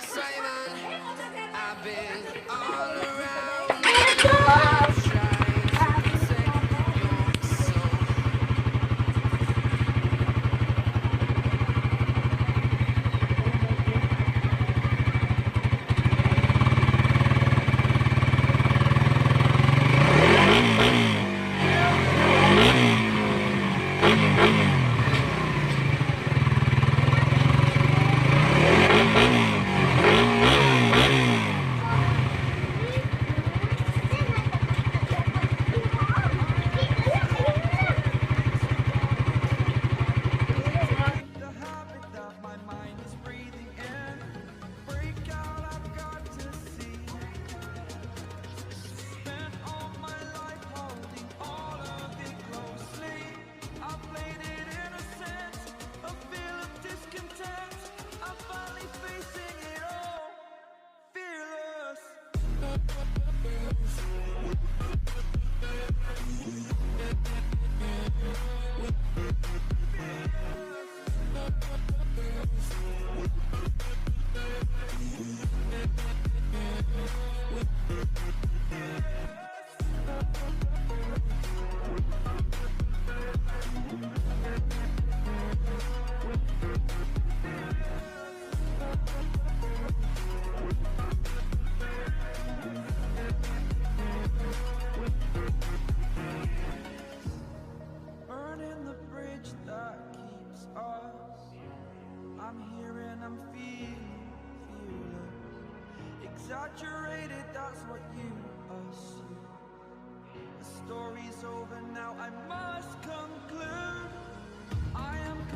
Simon, I've been all around the world trying to protect your soul. Burning the bridge that keeps us. I'm here and I'm feeling fearless. Exaggerated, that's what you assume. The story's over now, I must conclude.